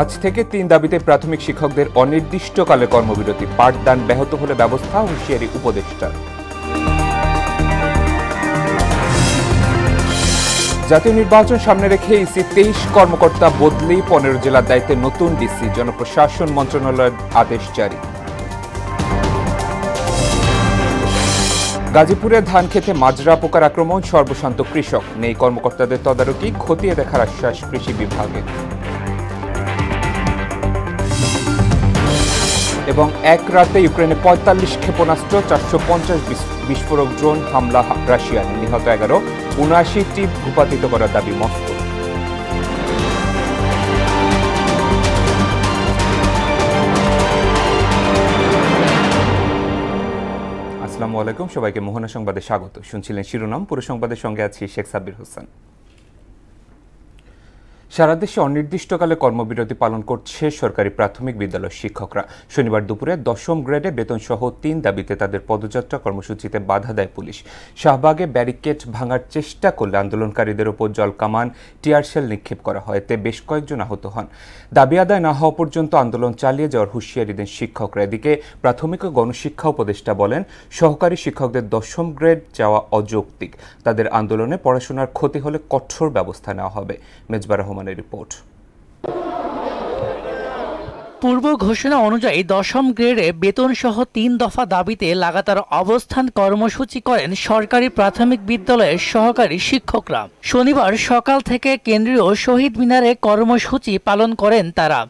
আজ থেকে ৩ দাবিতে প্রাথমিক শিক্ষকদের অনির্দিষ্টকালে কর্মবিরতি, পাঠদান ব্যাহত হলে ব্যবস্থা, হুঁশিয়ারি উপদেষ্টার। জাতীয় নির্বাচন সামনে রেখে ইসি ২৩ কর্মকর্তা বদলি, ১৫ জেলার দায়িত্বে নতুন ডিসি, জনপ্রশাসন মন্ত্রণালয়ের আদেশ জারি। গাজীপুরে ধান খেতে মাজরা পোকার আক্রমণ, সর্বশান্ত কৃষক, নেই কর্মকর্তাদের তদারকি, খতিয়ে দেখার আশ্বাস কৃষি বিভাগে। এবং এক রাতে ইউক্রেনে ৪৫ ক্ষেপণাস্ত্র, ৪৫০ বিস্ফোরক ড্রোন হামলা রাশিয়ার, নিহত ১১, ৭৯টি ভূপাতিত করার দাবি মস্কো। আসসালামু আলাইকুম, সবাইকে মোহনা সংবাদে স্বাগত। শুনছিলেন শিরোনাম, পুরো সংবাদের সঙ্গে আছি শেখ সাব্বির হোসেন। সারা দেশে অনির্দিষ্টকালে কর্মবিরতি পালন করছে সরকারি প্রাথমিক বিদ্যালয়ের শিক্ষকরা। শনিবার দুপুরে ১০ম গ্রেডে বেতন সহ ৩ দাবিতে তাদের পদযাত্রা কর্মসূচিতে বাধা দেয় পুলিশ। শাহবাগে ব্যারিকেড ভাঙার চেষ্টা করলে আন্দোলনকারীদের ওপর জলকামান, টিয়ারশেল নিক্ষেপ করা হয়, এতে বেশ কয়েকজন আহত হন। দাবি আদায় না হওয়া পর্যন্ত আন্দোলন চালিয়ে যাওয়ার হুঁশিয়ারি দেন শিক্ষকরা। এদিকে প্রাথমিক ও গণশিক্ষা উপদেষ্টা বলেন, সহকারী শিক্ষকদের ১০ম গ্রেড চাওয়া অযৌক্তিক। তাদের আন্দোলনে পড়াশোনার ক্ষতি হলে কঠোর ব্যবস্থা নেওয়া হবে। মেজবা রহমানের রিপোর্ট। পূর্ব ঘোষণা অনুযায়ী ১০ম গ্রেডে বেতন সহ ৩ দফা দাবিতে লাগাতার অবস্থান কর্মসূচি করেন সরকারি প্রাথমিক বিদ্যালয়ের সহকারী শিক্ষকরা। শনিবার সকাল থেকে কেন্দ্রীয় শহীদ মিনারে কর্মসূচি পালন করেন তারা।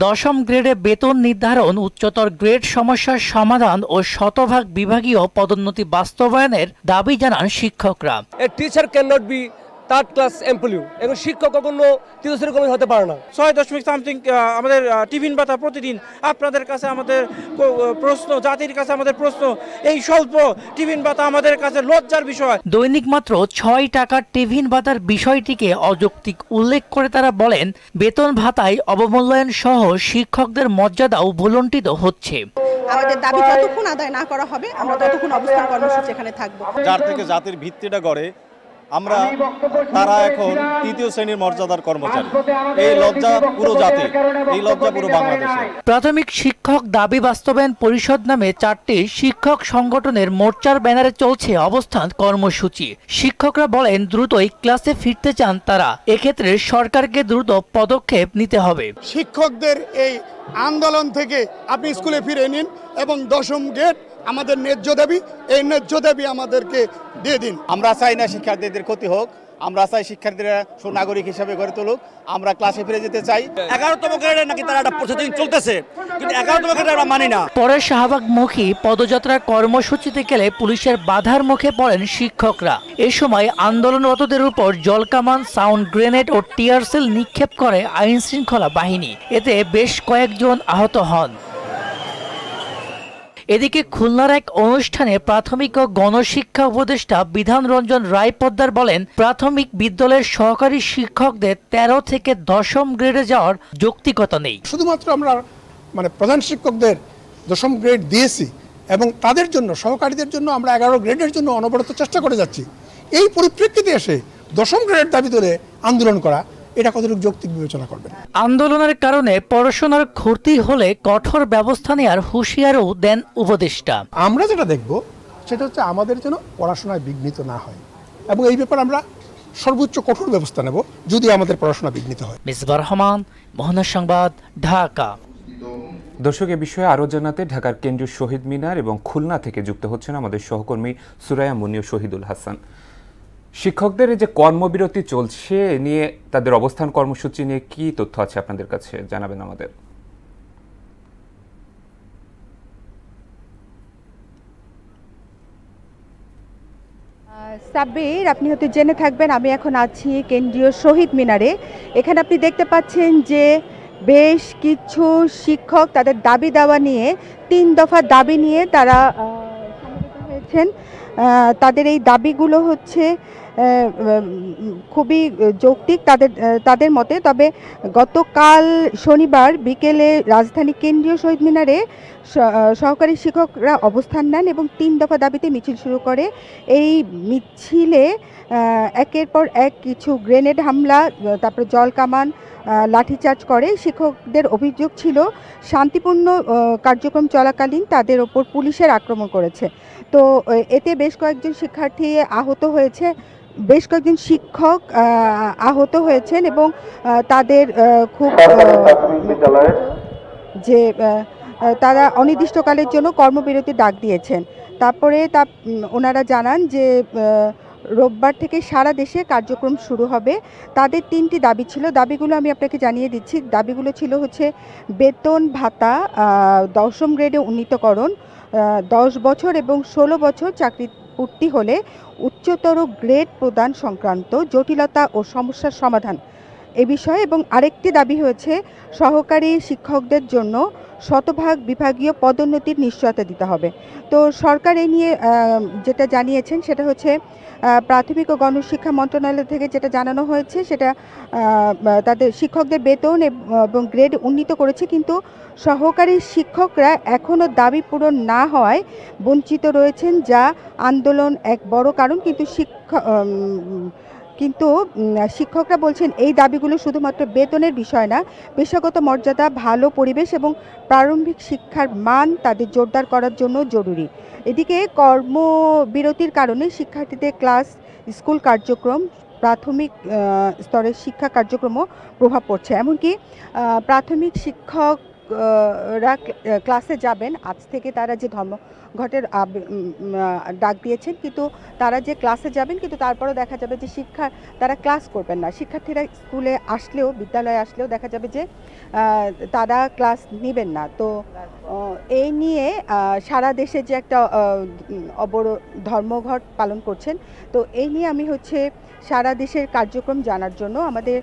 ১০ম গ্রেডে বেতন নির্ধারণ, উচ্চতর গ্রেড সমস্যার সমাধান ও শতভাগ বিভাগীয় পদোন্নতি বাস্তবায়নের দাবি জানান শিক্ষকরা। Teacher can not be third class employee, এবং শিক্ষক কখনো তৃতীয় শ্রেণীর কর্মী হতে পারে না। ৬.সামথিং আমাদের টিফিন ভাতা প্রতিদিন, আপনাদের কাছে আমাদের প্রশ্ন, জাতির কাছে আমাদের প্রশ্ন, এই স্বল্প টিফিন ভাতা আমাদের কাছে লজ্জার বিষয়। দৈনিক মাত্র ৬ টাকার টিফিন ভাতার বিষয়টিকে অযৌক্তিক উল্লেখ করে তারা বলেন, বেতন ভাতায় অবমূল্যায়ন সহ শিক্ষকদের মর্যাদাও ভুলুণ্ঠিত হচ্ছে। আমাদের দাবি যতক্ষণ আদায় না করা হবে, আমরা ততক্ষণ অবস্থান কর্মসূচি এখানে থাকবো। যার থেকে জাতির ভিত্তিটা গড়ে, আমরা তারা এখন তৃতীয় শ্রেণীর মর্যাদার কর্মচারী। এই লজ্জা পুরো জাতি, এই লজ্জা পুরো বাংলাদেশে। প্রাথমিক শিক্ষক দাবি বাস্তবায়ন পরিষদ নামে ৪টি শিক্ষক সংগঠনের মোর্চার ব্যানারে চলছে অবস্থান কর্মসূচি। শিক্ষকরা বলেন, দ্রুতই ক্লাসে ফিরতে চান তারা। এক্ষেত্রে সরকারকে দ্রুত পদক্ষেপ নিতে হবে। শিক্ষকদের এই আন্দোলন থেকে আপনি স্কুলে ফিরে নিন এবং ১০ম গ্রেড আমাদের ন্যায্য দাবি, এই ন্যায্য দাবি আমাদেরকে দিয়ে দিন। আমরা চাই না শিক্ষার্থীদের ক্ষতি হোক, আমরা চাই শিক্ষার্থীরা সুনাগরিক হিসেবে গড়ে তুলুক, আমরা ক্লাসে ফিরে যেতে চাই। ১১তম গ্রেডে নাকি তারা একটা প্রতিদিন চলতেছে, কিন্তু ১১তম গ্রেডে আমরা মানি না। পরে শাহবাগমুখী পদযাত্রার কর্মসূচিতে গেলে পুলিশের বাধার মুখে পড়েন শিক্ষকরা। এ সময় আন্দোলনরতদের উপর জলকামান, সাউন্ড গ্রেনেড ও টিয়ারশেল নিক্ষেপ করে আইন শৃঙ্খলা বাহিনী। এতে বেশ কয়েকজন আহত হন। এদিকে খুলনার এক অনুষ্ঠানে প্রাথমিক ও গণশিক্ষা উপদেষ্টা বিধান রঞ্জন রায় পোদ্দার বলেন, প্রাথমিক বিদ্যালয়ের সহকারী শিক্ষকদের ১৩ থেকে ১০ম গ্রেডে যাওয়ার যৌক্তিকতা নেই। শুধুমাত্র আমরা প্রধান শিক্ষকদের ১০ম গ্রেড দিয়েছি এবং তাদের জন্য, সহকারীদের জন্য আমরা ১১ গ্রেডের জন্য অনবরত চেষ্টা করে যাচ্ছি। এই পরিপ্রেক্ষিতে এসে ১০ম গ্রেডের দাবি তুলে আন্দোলন করা, এটা কতটুকু যৌক্তিক বিবেচনা করবেন? আন্দোলনের কারণে পড়াশোনার ক্ষতি হলে কঠোর ব্যবস্থা নেওয়ার হুঁশিয়ারও দেন উপদেষ্টা। আমরা যেটা দেখব সেটা হচ্ছে আমাদের যেন পড়াশোনায় বিঘ্নিত না হয়, এবং এই ব্যাপারে আমরা সর্বোচ্চ কঠোর ব্যবস্থা নেব যদি আমাদের পড়াশোনা বিঘ্নিত হয়। মেজবা রহমান, মোহনা সংবাদ, ঢাকা। দর্শক, এ বিষয়ে আরও জানাতে ঢাকার কেন্দ্রীয় শহীদ মিনার এবং খুলনা থেকে যুক্ত হচ্ছেন আমাদের সহকর্মী সুরাইয়া মুনি ও শহীদুল হাসান। শিক্ষকদের যে কর্মবিরতি চলছে নিয়ে, তাদের অবস্থান কর্মসূচি নিয়ে কি তথ্য আছে আপনাদের কাছে, জানাবেন আমাদের। সাব্বির, আপনি হয়তো জেনে থাকবেন, আমি এখন আছি কেন্দ্রীয় শহীদ মিনারে। এখানে আপনি দেখতে পাচ্ছেন যে বেশ কিছু শিক্ষক তাদের দাবি দেওয়া নিয়ে, ৩ দফা দাবি নিয়ে তারা সমবেত হয়েছেন। তাদের এই দাবিগুলো হচ্ছে খুবই যৌক্তিক তাদের মতে। তবে গতকাল শনিবার বিকেলে রাজধানী কেন্দ্রীয় শহীদ মিনারে সহকারী শিক্ষকরা অবস্থান নেন এবং ৩ দফা দাবিতে মিছিল শুরু করে। এই মিছিলে একের পর এক কিছু গ্রেনেড হামলা, তারপরে জল কামান, লাঠিচার্জ করে। শিক্ষকদের অভিযোগ ছিল শান্তিপূর্ণ কার্যক্রম চলাকালীন তাদের ওপর পুলিশের আক্রমণ করেছে। তো এতে বেশ কয়েকজন শিক্ষার্থী আহত হয়েছে, বেশ কয়েকজন শিক্ষক আহত হয়েছেন এবং তাদের খুব যে তারা অনির্দিষ্টকালের জন্য কর্মবিরতির ডাক দিয়েছেন। তারপরে ওনারা জানান যে রোববার থেকে সারা দেশে কার্যক্রম শুরু হবে। তাদের 3টি দাবি ছিল, দাবিগুলো আমি আপনাকে জানিয়ে দিচ্ছি। দাবিগুলো ছিল হচ্ছে বেতন ভাতা, 10ম গ্রেডে উন্নীতকরণ, 10 বছর এবং 16 বছর চাকরি পূর্তি হলে উচ্চতর গ্রেড প্রদান সংক্রান্ত জটিলতা ও সমস্যার সমাধান এ বিষয়ে, এবং আরেকটি দাবি হয়েছে সহকারী শিক্ষকদের জন্য শতভাগ বিভাগীয় পদোন্নতির নিশ্চয়তা দিতে হবে। তো সরকার এ নিয়ে যেটা জানিয়েছেন সেটা হচ্ছে প্রাথমিক ও গণশিক্ষা মন্ত্রণালয় থেকে যেটা জানানো হয়েছে সেটা তাদের শিক্ষকদের বেতন এবং গ্রেড উন্নীত করেছে, কিন্তু সহকারী শিক্ষকরা এখনও দাবি পূরণ না হওয়ায় বঞ্চিত রয়েছেন, যা আন্দোলন এক বড় কারণ। কিন্তু শিক্ষকরা বলছেন এই দাবিগুলো শুধুমাত্র বেতনের বিষয় না, পেশাগত মর্যাদা, ভালো পরিবেশ এবং প্রারম্ভিক শিক্ষার মান তাদের জোরদার করার জন্য জরুরি। এদিকে কর্মবিরতির কারণে শিক্ষার্থীদের ক্লাস, স্কুল কার্যক্রম, প্রাথমিক স্তরের শিক্ষা কার্যক্রমও প্রভাব পড়ছে। এমনকি প্রাথমিক শিক্ষকরা ক্লাসে যাবেন, আজ থেকে তারা যে ধর্মঘটের ডাক দিয়েছেন, কিন্তু তারা যে ক্লাসে যাবেন কিন্তু তারপরেও দেখা যাবে যে তারা ক্লাস করবেন না। শিক্ষার্থীরা স্কুলে আসলেও, বিদ্যালয়ে আসলেও দেখা যাবে যে তারা ক্লাস নেবেন না। তো এই নিয়ে সারা দেশে যে একটা ধর্মঘট পালন করছেন, তো এই নিয়ে আমি হচ্ছে সারা দেশের কার্যক্রম জানার জন্য আমাদের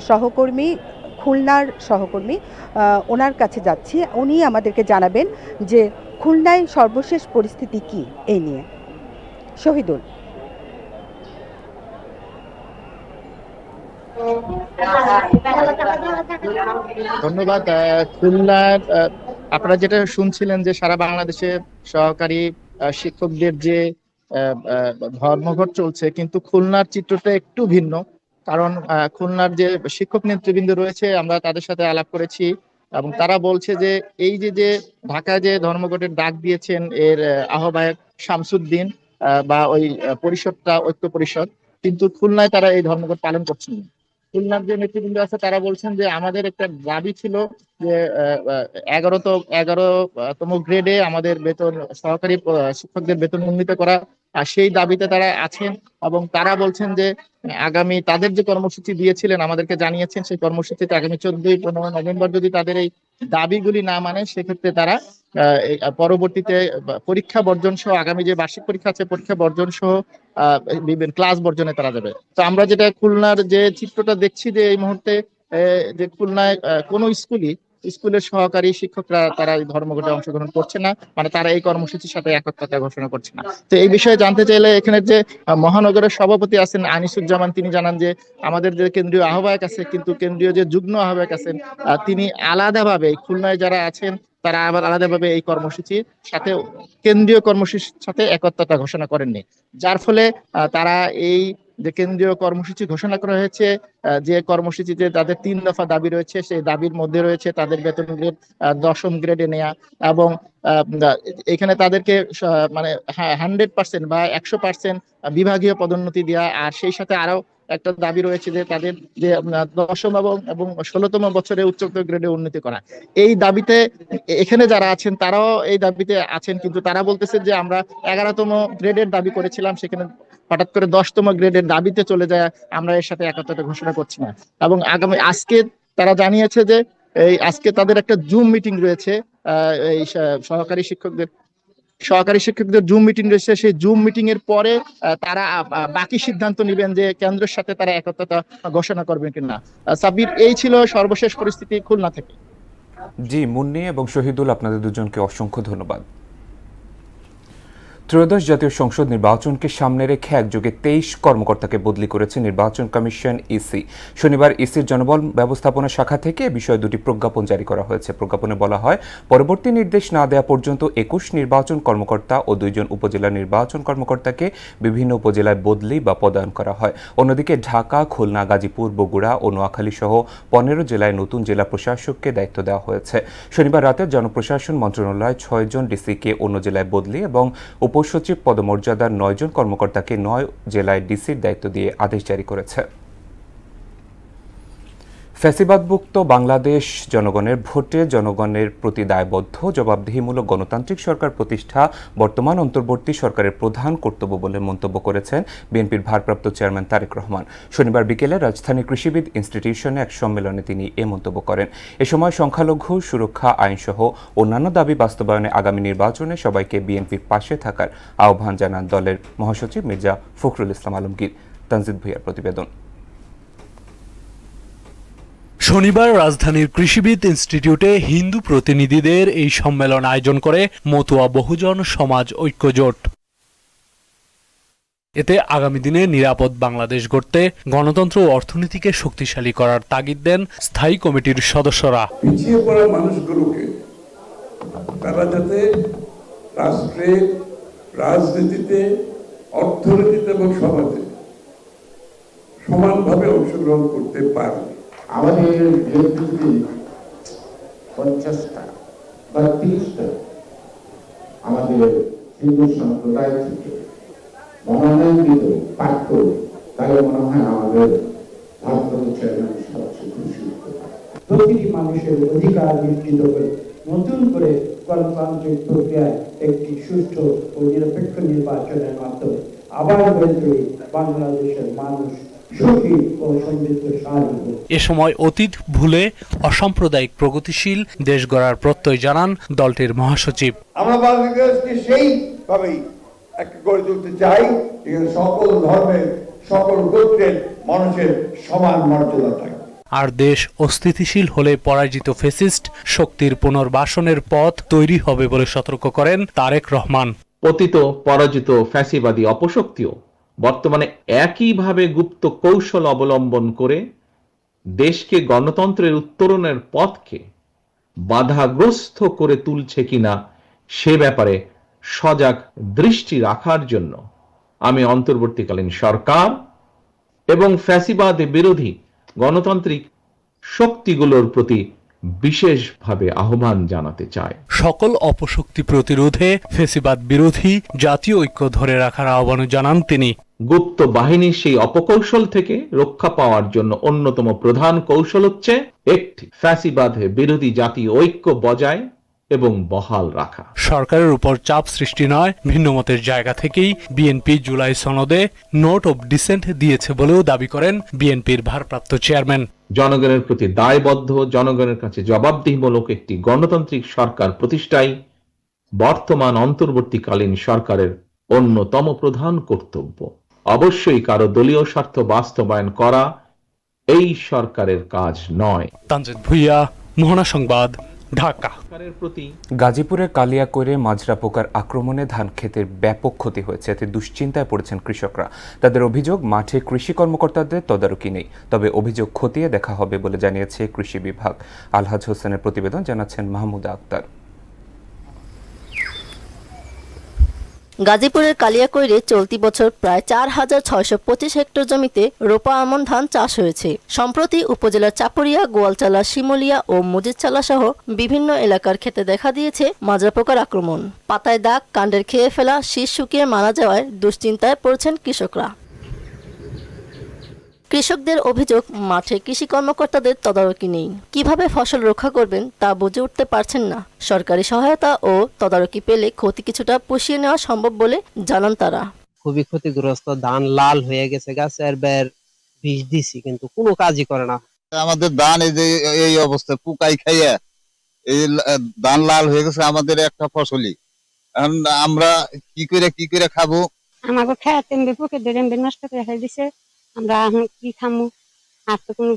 সহকর্মী, খুলনার সহকর্মী, ওনার কাছে যাচ্ছি। উনি আমাদেরকে জানাবেন যে খুলনায় সর্বশেষ পরিস্থিতি কি এই নিয়ে। শহীদুল। ধন্যবাদ। খুলনার আপনারা যেটা শুনছিলেন যে সারা বাংলাদেশে সহকারী শিক্ষকদের যে ধর্মঘট চলছে, কিন্তু খুলনার চিত্রটা একটু ভিন্ন। কারণ খুলনার যে শিক্ষক নেতৃবৃন্দ রয়েছে, আমরা তাদের সাথে আলাপ করেছি এবং তারা বলছে যে এই যে ঢাকায় যে ধর্মঘটের ডাক দিয়েছেন এর আহ্বায়ক শামসুদ্দিন বা ওই পরিষদটা ঐক্য পরিষদ, কিন্তু খুলনায় তারা এই ধর্মঘট পালন করছেন না। খুলনার যে নেতৃবৃন্দ আছে তারা বলছেন যে আমাদের একটা দাবি ছিল যে 11তম গ্রেডে আমাদের বেতন, সহকারী শিক্ষকদের বেতন উন্নীত করা, আর সেই দাবিতে তারা আছেন। এবং তারা বলছেন যে আগামী তাদের যে কর্মসূচি দিয়েছিলেন, আমাদেরকে জানিয়েছেন, সেই কর্মসূচিতে আগামী 14-15 নভেম্বর যদি তাদের এই দাবিগুলি না মানে সেক্ষেত্রে তারা পরবর্তীতে পরীক্ষা বর্জন সহ, আগামী যে বার্ষিক পরীক্ষা আছে পরীক্ষা বর্জন সহ বিভিন্ন ক্লাস বর্জনে তারা যাবে। তো আমরা যেটা খুলনার যে চিত্রটা দেখছি যে এই মুহূর্তে যে খুলনায় কোনো স্কুলের সহকারী শিক্ষকরা তারা এই ধর্মঘটে অংশগ্রহণ করছে না, মানে তারা এই কর্মসূচির সাথে একত্রতা ঘোষণা করছে না। তো এই বিষয়ে জানতে চাইলে এখানে যে মহানগরের সভাপতি আছেন আনিসুজ্জামান, তিনি জানান যে আমাদের যে কেন্দ্রীয় আহ্বায়ক আছে, কিন্তু কেন্দ্রীয় যে যুগ্ম আহ্বায়ক আছেন তিনি আলাদাভাবে খুলনায় যারা আছেন তারা আবার আলাদাভাবে এই কর্মসূচির সাথে, কেন্দ্রীয় কর্মসূচির সাথে একত্রতা ঘোষণা করেননি, যার ফলে তারা এই যে কেন্দ্রীয় কর্মসূচি ঘোষণা করা হয়েছে, যে কর্মসূচিতে তাদের 3 দফা দাবি রয়েছে, সেই দাবির মধ্যে রয়েছে তাদের বেতন গ্রেড 10ম গ্রেডে নেওয়া, এবং এখানে তাদেরকে মানে 100% বা 100% বিভাগীয় পদোন্নতি দেওয়া, আর সেই সাথে আরো একটা দাবি রয়েছে যে তাদের যে 10ম এবং 16তম বছরে উচ্চতর গ্রেডে উন্নতি করা। এই দাবিতে এখানে যারা আছেন তারাও এই দাবিতে আছেন, কিন্তু তারা বলতেছে যে আমরা 11তম গ্রেডের দাবি করেছিলাম, সেখানে হঠাৎ করে 10তম গ্রেডের দাবিতে চলে যায়, আমরা এর সাথে একত্রতা ঘোষণা করছি না। এবং আজকে তারা জানিয়েছে যে এই আজকে তাদের একটা জুম মিটিং রয়েছে, এই সহকারী শিক্ষকদের জুম মিটিং রয়েছে। সেই জুম মিটিং এর পরে তারা বাকি সিদ্ধান্ত নেবেন যে কেন্দ্রের সাথে তারা একত্রতা ঘোষণা করবেন কিনা। সাব্বির, এই ছিল সর্বশেষ পরিস্থিতি খুলনা থেকে। জি, মুন্নি এবং শহীদুল, আপনাদের দুজনকে অসংখ্য ধন্যবাদ। ত্রয়োদশ জাতীয় সংসদ নির্বাচনকে সামনে রেখে একযোগে 23 কর্মকর্তাকে বদলি করেছে নির্বাচন কমিশন ইসি। শনিবার ইসির জনবল ব্যবস্থাপনা শাখা থেকে এ বিষয়ে দুটি প্রজ্ঞাপন জারি করা হয়েছে। প্রজ্ঞাপনে বলা হয়, পরবর্তী নির্দেশ না দেওয়া পর্যন্ত 21 নির্বাচন কর্মকর্তা ও 2 জন উপজেলা নির্বাচন কর্মকর্তাকে বিভিন্ন উপজেলায় বদলি বা পদায়ন করা হয়। অন্যদিকে ঢাকা, খুলনা, গাজীপুর, বগুড়া ও নোয়াখালী সহ 15 জেলায় নতুন জেলা প্রশাসককে দায়িত্ব দেওয়া হয়েছে। শনিবার রাতে জনপ্রশাসন মন্ত্রণালয় 6 জন ডিসিকে অন্য জেলায় বদলি এবং উপসচিব পদমর্যাদার 9 জন কর্মকর্তাকে 9 জেলায় ডিসির দায়িত্ব দিয়ে আদেশ জারি করেছে। ফ্যাসিবাদমুক্ত বাংলাদেশ জনগণের ভোটে জনগণের প্রতি দায়বদ্ধ, জবাবদিহিমূলক গণতান্ত্রিক সরকার প্রতিষ্ঠা বর্তমান অন্তর্বর্তী সরকারের প্রধান কর্তব্য বলে মন্তব্য করেছেন বিএনপির ভারপ্রাপ্ত চেয়ারম্যান তারেক রহমান। শনিবার বিকেলে রাজধানীর কৃষিবিদ ইনস্টিটিউশনে এক সম্মেলনে তিনি এ মন্তব্য করেন। এ সময় সংখ্যালঘু সুরক্ষা আইনসহ অন্যান্য দাবি বাস্তবায়নে আগামী নির্বাচনে সবাইকে বিএনপির পাশে থাকার আহ্বান জানান দলের মহাসচিব মির্জা ফখরুল ইসলাম আলমগীর। তানজিদ ভুঁইয়ার প্রতিবেদন। শনিবার রাজধানীর কৃষিবিদ ইনস্টিটিউটে হিন্দু প্রতিনিধিদের এই সম্মেলন আয়োজন করে মতুয়া বহুজন সমাজ ঐক্য জোট। এতে আগামী দিনে নিরাপদ বাংলাদেশ গড়তে গণতন্ত্র ও অর্থনীতিকে শক্তিশালী করার তাগিদ দেন স্থায়ী কমিটির সদস্যরা। পিছিয়ে পড়া মানুষগুলোকে তারা যাতে রাষ্ট্রে, রাজনীতিতে, অর্থনীতিতে এবং সমাজে সমানভাবে অংশগ্রহণ করতে পারে। আমাদের 50টা বা 30টা আমাদের হিন্দু সম্প্রদায় থেকে মনোনয়নকৃত প্রার্থ, তাহলে মনে হয় আমাদের ভারপ্রাপ্ত চেয়ারম্যান সবচেয়ে খুশি হতে পারে। প্রতিটি মানুষের অধিকার নিশ্চিত করে নতুন করে গণতান্ত্রিক প্রক্রিয়ায় একটি সুষ্ঠু ও নিরপেক্ষ নির্বাচনের মাধ্যমে আবার গড়ে বাংলাদেশের মানুষ সুখী ও সমৃদ্ধশালী। এ সময় অতীত ভুলে অসাম্প্রদায়িক প্রগতিশীল দেশ গড়ার প্রত্যয় জানান দলটির মহাসচিব। আমরা বাংলাদেশকে সেইভাবেই গড়ে তুলতে চাই যেখানে সকল ধর্মের, সকল গোত্রের মানুষের সমান মর্যাদা থাকে। আর দেশ অস্থিতিশীল হলে পরাজিত ফ্যাসিস্ট শক্তির পুনর্বাসনের পথ তৈরি হবে বলে সতর্ক করেন তারেক রহমান। পতিত পরাজিত ফ্যাসিবাদী অপশক্তিও বর্তমানে একইভাবে গুপ্ত কৌশল অবলম্বন করে দেশকে গণতন্ত্রের উত্তরণের পথকে বাধাগ্রস্ত করে তুলছে কিনা সে ব্যাপারে সজাগ দৃষ্টি রাখার জন্য আমি অন্তর্বর্তীকালীন সরকার এবং ফ্যাসিবাদ বিরোধী গণতান্ত্রিক শক্তিগুলোর প্রতি বিশেষভাবে আহ্বান জানাতে চাই। সকল অপশক্তি প্রতিরোধে ফ্যাসিবাদ বিরোধী জাতীয় ঐক্য ধরে রাখার আহ্বান জানান তিনি। গুপ্ত বাহিনীর সেই অপকৌশল থেকে রক্ষা পাওয়ার জন্য অন্যতম প্রধান কৌশল হচ্ছে একটি ফ্যাসিবাদ বিরোধী জাতীয় ঐক্য বজায় এবং বহাল রাখা। সরকারের উপর চাপ সৃষ্টি নয়, ভিন্নমতের জায়গা থেকেই বিএনপি জুলাই সনদে নোট অব ডিসেন্ট দিয়েছে বলেও দাবি করেন বিএনপির ভারপ্রাপ্ত চেয়ারম্যান। জনগণের প্রতি দায়বদ্ধ, জনগণের কাছে জবাবদিহিমূলক একটি গণতান্ত্রিক সরকার প্রতিষ্ঠাই বর্তমান অন্তর্বর্তীকালীন সরকারের অন্যতম প্রধান কর্তব্য। অবশ্যই কারো দলীয় স্বার্থ বাস্তবায়ন করা এই সরকারের কাজ নয়। তানজিদ ভুঁইয়া, মোহনা সংবাদ, ঢাকা। গাজীপুরের কালিয়াকৈরে মাজরা পোকার আক্রমণে ধান ক্ষেতের ব্যাপক ক্ষতি হয়েছে। এতে দুশ্চিন্তায় পড়েছেন কৃষকরা। তাদের অভিযোগ, মাঠে কৃষি কর্মকর্তাদের তদারকি নেই। তবে অভিযোগ খতিয়ে দেখা হবে বলে জানিয়েছে কৃষি বিভাগ। আলহাজ হোসেনের প্রতিবেদন, জানাচ্ছেন মাহমুদা আক্তার। গাজীপুরের কালিয়াকৈরে চলতি বছর প্রায় ৪,৬২৫ হেক্টর জমিতে রোপা আমন ধান চাষ হয়েছে। সম্প্রতি উপজেলার চাপড়িয়া, গোয়ালচালা, শিমুলিয়া ও মজিদচালা সহ বিভিন্ন এলাকার ক্ষেতে দেখা দিয়েছে মাজরা পোকার আক্রমণ। পাতায় দাগ, কাণ্ডের খেয়ে ফেলা, শীষ শুকিয়ে মারা যাওয়ায় দুশ্চিন্তায় পড়েছেন কৃষকরা। কৃষকদের অভিযোগ, মাঠে কৃষি কর্মকর্তাদের তদারকি নেই। কিভাবে ফসল রক্ষা করবেন তা বুঝে উঠতে পারছেন না। সরকারি সহায়তা ও তদারকি পেলে ক্ষতি কিছুটা পুষিয়ে নেওয়া সম্ভব বলে জানান তারা। খুবই ক্ষতিগ্রস্ত, ধান লাল হয়ে গেছে, গাছের বের বিষ দিছি কিন্তু কোনো কাজই করে না। আমাদের ধান এই অবস্থা, পোকাই খাইয়া এই ধান লাল হয়ে গেছে। আমাদের একটা ফসলই আমরা কি করে খাবো? আমাকে খেতে পোকে ধরে নষ্ট করে খাই দিছে। আমরা এখন কি খামু? আর তো কোনো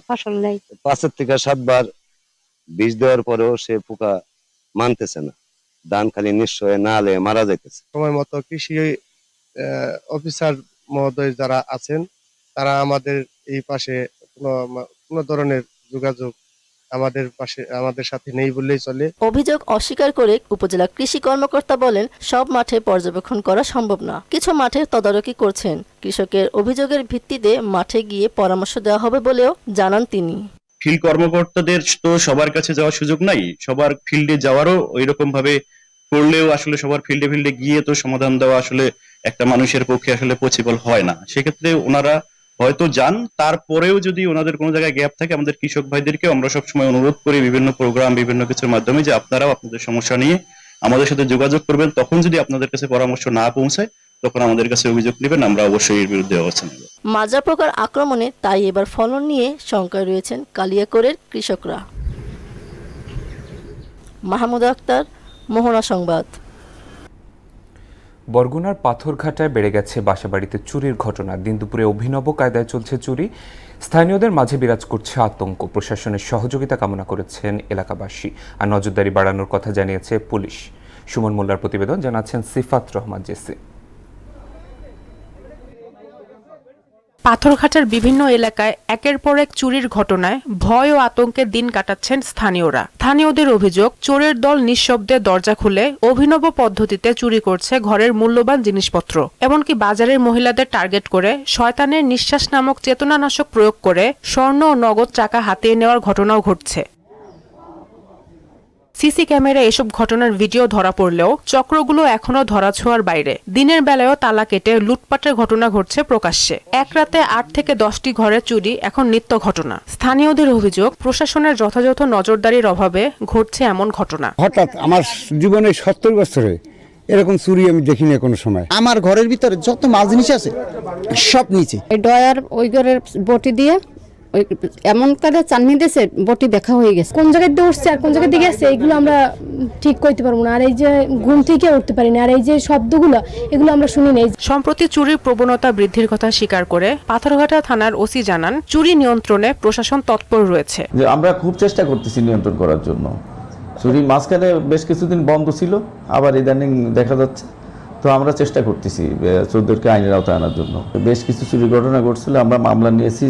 ফসল নাই। 5 থেকে 7 বার বীজ দেওয়ার পরেও সে পোকা মানতেছে না। ধান খালি নিঃস্ব হয়ে না হলে মারা যাইতেছে। সময় মতো কৃষি অফিসার মহোদয় যারা আছেন তারা আমাদের এই পাশে কোনো ধরনের যোগাযোগ আমাদের সাথে নেই বললেই চলে। অভিযোগ অস্বীকার করে উপজেলা কৃষি কর্মকর্তা বলেন, সব মাঠে পর্যবেক্ষণ করা সম্ভব না, কিছু মাঠে তদারকি করছেন। কৃষকের অভিযোগের ভিত্তিতে মাঠে গিয়ে পরামর্শ দেওয়া হবে বলেও জানান তিনি। ফিল্ড কর্মকর্তাদের তো সবার কাছে যাওয়ার সুযোগ নাই, সবার ফিল্ডে যাওয়ারও ওইরকম ভাবে করলেও আসলে সবার ফিল্ডে গিয়ে তো সমাধান দেওয়া আসলে একটা মানুষের পক্ষে আসলে পসিবল হয় না। সেক্ষেত্রে ওনারা হয়তো যান, তারপরেও যদি ওনাদের কোনো জায়গায় গ্যাপ থাকে আমাদের কৃষক ভাইদেরকে আমরা সবসময় অনুরোধ করি বিভিন্ন প্রোগ্রাম বিভিন্ন কিছুর মাধ্যমে যে আপনারাও আপনাদের সমস্যা নিয়ে আমাদের সাথে যোগাযোগ করবেন। তখন যদি আপনাদের কাছে পরামর্শ না পৌঁছায় তখন আমাদের কাছে অভিযোগ নেবেন, আমরা অবশ্যই এর বিরুদ্ধে ব্যবস্থা নেব। মাজরা পোকার আক্রমণে তাই এবার ফলন নিয়ে শঙ্কায় রয়েছেন কালিয়াকৈরের কৃষকরা। মাহমুদ আক্তার, মোহনা সংবাদ। বরগুনার পাথরঘাটায় বেড়ে গেছে বাসাবাড়িতে চুরির ঘটনা। দিন দুপুরে অভিনব কায়দায় চলছে চুরি। স্থানীয়দের মাঝে বিরাজ করছে আতঙ্ক। প্রশাসনের সহযোগিতা কামনা করেছেন এলাকাবাসী, আর নজরদারি বাড়ানোর কথা জানিয়েছে পুলিশ। সুমন মোল্লার প্রতিবেদন, জানাচ্ছেন সিফাত রহমান জেসি। পাথরঘাটার বিভিন্ন এলাকায় একের পর এক চুরির ঘটনায় ভয় ও আতঙ্কের দিন কাটাচ্ছেন স্থানীয়রা। স্থানীয়দের অভিযোগ, চোরের দল নিঃশব্দে দরজা খুলে অভিনব পদ্ধতিতে চুরি করছে ঘরের মূল্যবান জিনিসপত্র। এমনকি বাজারের মহিলাদের টার্গেট করে শয়তানের নিঃশ্বাস নামক চেতনানাশক প্রয়োগ করে স্বর্ণ ও নগদ টাকা হাতিয়ে নেওয়ার ঘটনাও ঘটছে। সিসি ক্যামেরায় এসব ঘটনার ভিডিও ধরা পড়লেও চক্রগুলো এখনো ধরাছোঁয়ার বাইরে। দিনের বেলায়ও তালা কেটে লুটপাটের ঘটনা ঘটছে প্রকাশ্যে। এক রাতে 8 থেকে 10টি ঘরে চুরি এখন নিত্য ঘটনা। স্থানীয়দের অভিযোগ, প্রশাসনের যথাযথ নজরদারির অভাবে ঘটছে এমন ঘটনা। হঠাৎ আমার জীবনে 70 বছরে এরকম চুরি আমি দেখিনি কোনো সময়। আমার ঘরের ভিতরে যত মাল জিনিস আছে সব নিচে ডয়ার ওই ঘরের বটি দিয়ে ওই এমন কাজে চাননি দিয়েছে, বটি দেখা হয়ে গেছে। কোন জায়গায় দিয়ে উঠছে আর কোন জায়গায় দিয়ে গেছে এগুলো আমরা ঠিক করতে পারবো না। আর এই যে ঘুম থেকে উঠতে পারি না, আর এই যে শব্দগুলো এগুলো আমরা শুনি না। সম্প্রতি চুরির প্রবণতা বৃদ্ধির কথা স্বীকার করে পাথরঘাটা থানার ওসি জানান, চুরি নিয়ন্ত্রণে প্রশাসন তৎপর রয়েছে। আমরা খুব চেষ্টা করতেছি নিয়ন্ত্রণ করার জন্য। চুরি মাঝখানে বেশ কিছুদিন বন্ধ ছিল, আবার ইদানিং দেখা যাচ্ছে। তো আমরা চেষ্টা করতেছি চোরদেরকে আইনের আওতায় আনার জন্য। বেশ কিছু চুরি ঘটনা ঘটছিল, আমরা মামলা নিয়েছি,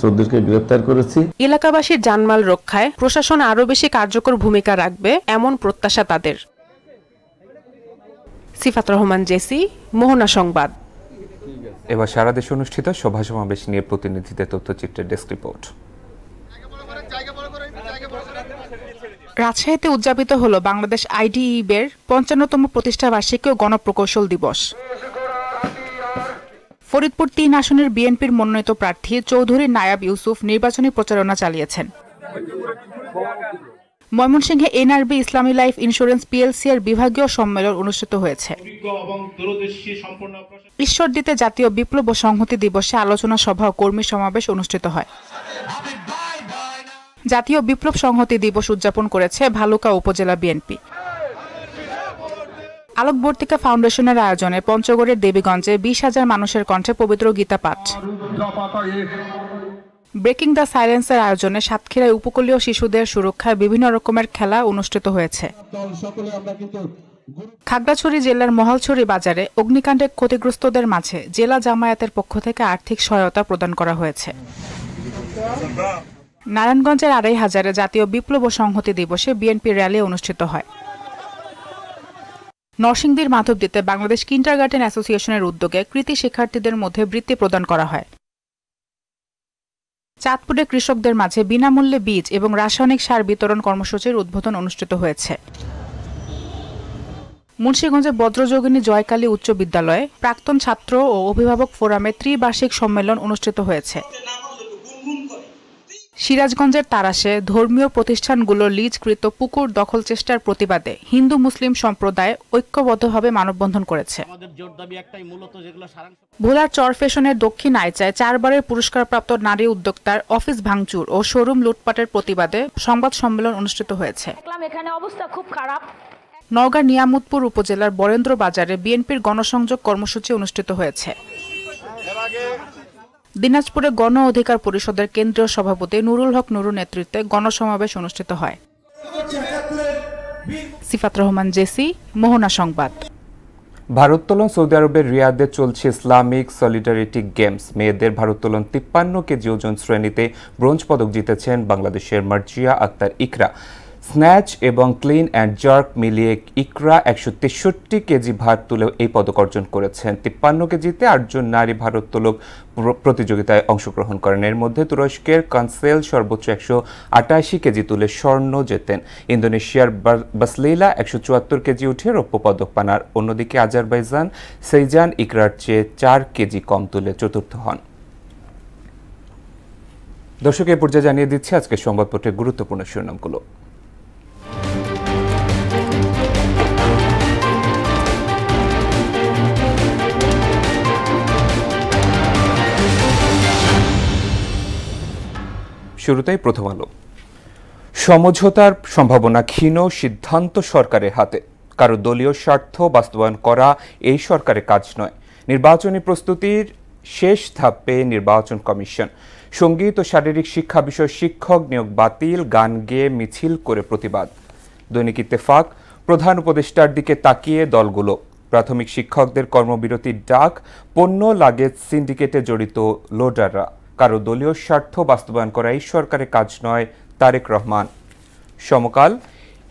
চোরদেরকে গ্রেফতার করেছি। এলাকাবাসীর জানমাল রক্ষায় প্রশাসন আরো বেশি কার্যকর ভূমিকা রাখবে এমন প্রত্যাশা তাদের। সিফাত রহমান জেসি, মোহনা সংবাদ। এবার সারা দেশে অনুষ্ঠিত সভা সমাবেশ নিয়ে প্রতিনিধিদের তথ্যচিত্রের ডেস্ক রিপোর্ট। রাজশাহীতে উদযাপিত হলো বাংলাদেশ আইডিইবির 55তম প্রতিষ্ঠা বার্ষিকী ও গণপ্রকৌশল দিবস। ফরিদপুর 3 আসনের বিএনপির মনোনীত প্রার্থী চৌধুরী নায়াব ইউসুফ নির্বাচনী প্রচারণা চালিয়েছেন। ময়মনসিংহে এনআরবি ইসলামী লাইফ ইন্স্যুরেন্স পিএলসি এর বিভাগীয় সম্মেলন অনুষ্ঠিত হয়েছে। ঈশ্বরদীতে জাতীয় বিপ্লব ও সংহতি দিবসে আলোচনা সভা ও কর্মী সমাবেশ অনুষ্ঠিত হয়। জাতীয় বিপ্লব সংহতি দিবস উদযাপন করেছে ভালুকা উপজেলা বিএনপি। আলোকবর্তিকা ফাউন্ডেশনের আয়োজনে পঞ্চগড়ের দেবীগঞ্জে 20,000 মানুষের কণ্ঠে পবিত্র গীতা পাঠ। ব্রেকিং দ্য সাইলেন্সের আয়োজনে সাতক্ষীরায় উপকূলীয় শিশুদের সুরক্ষায় বিভিন্ন রকমের খেলা অনুষ্ঠিত হয়েছে। খাগড়াছড়ি জেলার মহালছড়ি বাজারে অগ্নিকাণ্ডে ক্ষতিগ্রস্তদের মাঝে জেলা জামায়াতের পক্ষ থেকে আর্থিক সহায়তা প্রদান করা হয়েছে। নারায়ণগঞ্জের 2,500 জাতীয় বিপ্লব ও সংহতি দিবসে বিএনপি র্যালি অনুষ্ঠিত হয়। নরসিংদীর মাধবদীতে বাংলাদেশ কিন্ডারগার্টেন অ্যাসোসিয়েশনের উদ্যোগে কৃতি শিক্ষার্থীদের মধ্যে বৃত্তি প্রদান করা হয়। চাঁদপুরে কৃষকদের মাঝে বিনামূল্যে বীজ এবং রাসায়নিক সার বিতরণ কর্মসূচির উদ্বোধন অনুষ্ঠিত হয়েছে। মুন্সিগঞ্জে বজ্রযোগিনী জয়কালী উচ্চ বিদ্যালয়ে প্রাক্তন ছাত্র ও অভিভাবক ফোরামের ত্রিবার্ষিক সম্মেলন অনুষ্ঠিত হয়েছে। সিরাজগঞ্জের তারাশে ধর্মীয় প্রতিষ্ঠানগুলোর লিজকৃত পুকুর দখল চেষ্টার প্রতিবাদে হিন্দু মুসলিম সম্প্রদায় ঐক্যবদ্ধভাবে মানববন্ধন করেছে। ভোলার চরফেশনের দক্ষিণ আইচায় 4 বারের পুরস্কারপ্রাপ্ত নারী উদ্যোক্তার অফিস ভাঙচুর ও শোরুম লুটপাটের প্রতিবাদে সংবাদ সম্মেলন অনুষ্ঠিত হয়েছে। নওগাঁ নিয়ামতপুর উপজেলার বরেন্দ্র বাজারে বিএনপির গণসংযোগ কর্মসূচি অনুষ্ঠিত হয়েছে। দিনাজপুরে গণ অধিকার পরিষদের কেন্দ্রীয় সভাপতি নুরুল হক নুরুর নেতৃত্বে গণসমাবেশ অনুষ্ঠিত হয়। সিফাত রহমান জেসি, মোহনা সংবাদ। ভারোত্তোলন সৌদি আরবের রিয়াদে চলছে ইসলামিক সলিডারিটি গেমস। মেয়েদের ভারোত্তোলন 53 কেজি ওজন শ্রেণীতে ব্রোঞ্জ পদক জিতেছেন বাংলাদেশের মার্জিয়া আক্তার ইকরা। স্ন্যাচ এবং ক্লিন অ্যান্ড জার্ক মিলিয়ে ইকরা 163 কেজি ভার তুলে এই পদক অর্জন করেছেন। 53 কেজিতে 8 জন নারী ভারোত্তোলক প্রতিযোগিতায় অংশগ্রহণ করেন। এর মধ্যে তুরস্কের কানসেল সর্বোচ্চ 188 কেজি তুলে স্বর্ণ জেতেন। ইন্দোনেশিয়ার বাসলেইলা 174 কেজি উঠে রৌপ্য পদক পান। আর অন্যদিকে আজারবাইজান সেইজান ইকরার চেয়ে 4 কেজি কম তুলে চতুর্থ হন। দর্শক, এই পর্যায়ে জানিয়ে দিচ্ছি আজকের সংবাদপত্রের গুরুত্বপূর্ণ শিরোনামগুলো। শুরুতেই প্রথম আলো। সমঝোতার সম্ভাবনা ক্ষীণ, সিদ্ধান্ত সরকারের হাতে। কারো দলীয় স্বার্থ বাস্তবায়ন করা এই সরকারের কাজ নয়। নির্বাচনী প্রস্তুতির শেষ ধাপে নির্বাচন কমিশন। সঙ্গীত ও শারীরিক শিক্ষা বিষয় শিক্ষক নিয়োগ বাতিল, গান গেয়ে মিছিল করে প্রতিবাদ। দৈনিক ইত্তেফাক, প্রধান উপদেষ্টার দিকে তাকিয়ে দলগুলো। প্রাথমিক শিক্ষকদের কর্মবিরতির ডাক, পণ্য লাগেজ সিন্ডিকেটে জড়িত লোডাররা। কারো দলীয় স্বার্থ বাস্তবায়ন করা এই সরকারের কাজ নয়, তারেক রহমান। সমকাল,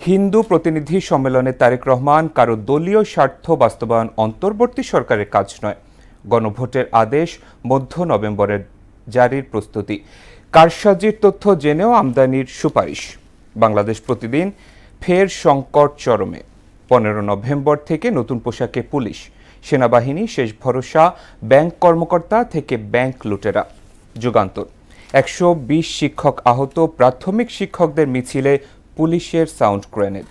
হিন্দু প্রতিনিধি সম্মেলনে তারেক রহমান, কারো দলীয় স্বার্থ বাস্তবায়ন অন্তর্বর্তী সরকারের কাজ নয়। গণভোটের আদেশ মধ্য নভেম্বরের জারির প্রস্তুতি। কারসাজির তথ্য জেনেও আমদানির সুপারিশ। বাংলাদেশ প্রতিদিন, ফের সংকট চরমে। 15 নভেম্বর থেকে নতুন পোশাকে পুলিশ। সেনাবাহিনী শেষ ভরসা, ব্যাংক কর্মকর্তা থেকে ব্যাংক লুটেরা। যুগান্তর, 120 শিক্ষক আহত, প্রাথমিক শিক্ষকদের মিছিলে পুলিশের সাউন্ড গ্রেনেড।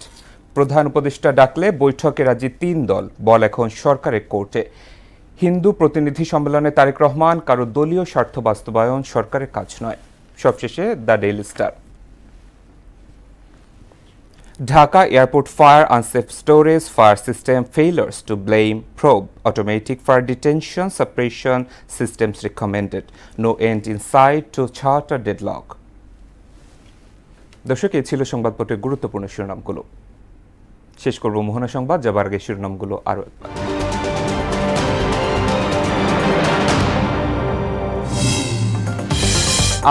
প্রধান উপদেষ্টা ডাকলে বৈঠকে রাজি 3 দল, বল এখন সরকারের কোর্টে। হিন্দু প্রতিনিধি সম্মেলনে তারেক রহমান, কারো দলীয় স্বার্থ বাস্তবায়ন সরকারের কাজ নয়। সবশেষে the daily star. Dhaka airport fire, unsafe storage, fire system failures to blame, probe, automatic fire detention, suppression systems recommended, no end in sight to charter deadlock. দর্শক, এই ছিল সংবাদপত্রের গুরুত্বপূর্ণ শিরোনামগুলো। শেষ করব মোহনা সংবাদ, যাবার আগে শিরোনামগুলো আরও একবার।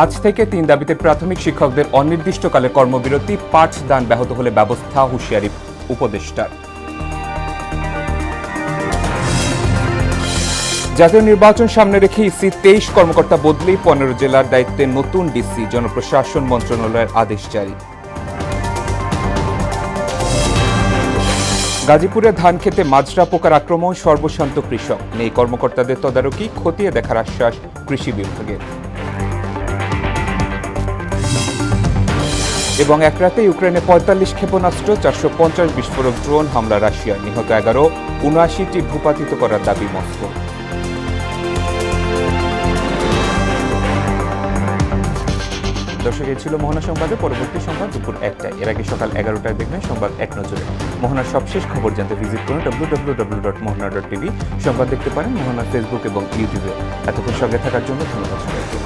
আজ থেকে 3 দাবিতে প্রাথমিক শিক্ষকদের অনির্দিষ্টকালে কর্মবিরতি, পাঠদান ব্যাহত হলে ব্যবস্থা, হুঁশিয়ারি উপদেষ্টার। জাতীয় নির্বাচন সামনে রেখে ইসি 23 কর্মকর্তা বদলি, 15 জেলার দায়িত্বে নতুন ডিসি, জনপ্রশাসন মন্ত্রণালয়ের আদেশ জারি। গাজীপুরে ধান খেতে মাজরা পোকার আক্রমণ, সর্বশান্ত কৃষক। নেই কর্মকর্তাদের তদারকি, খতিয়ে দেখার আশ্বাস কৃষি বিভাগের। এবং এক রাতে ইউক্রেনে 45 ক্ষেপণাস্ত্র, 450 বিস্ফোরক ড্রোন হামলা রাশিয়ার, নিহত 11, 79টি ভূপাতিত করার দাবি মস্কো। দর্শক, এই ছিল মোহনা সংবাদে। পরবর্তী সংবাদ দুপুর 1টায়। এর আগে সকাল 11টায় দেখবেন সংবাদ এক নজরে। মোহনার সবশেষ খবর জানতে ভিজিট করুন www.mohana.tv। সংবাদ দেখতে পারেন মোহনার ফেসবুক এবং ইউটিউবে। এতক্ষণ সঙ্গে থাকার জন্য ধন্যবাদ সবাইকে।